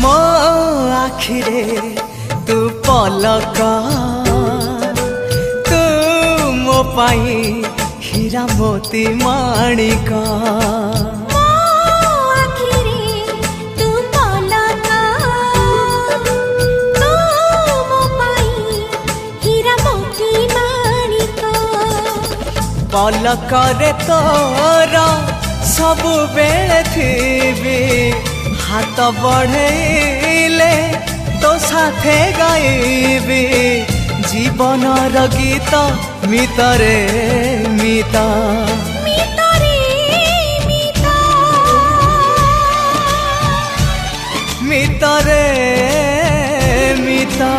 मो आखिरे तू पलक तू मो पाई हीरा मोती माणिक पलकरे तोर सबु बेले थी हाथ बढ़ेले तो साथे गाइबी जीवन गीत मितरे मिता मितरे मिता।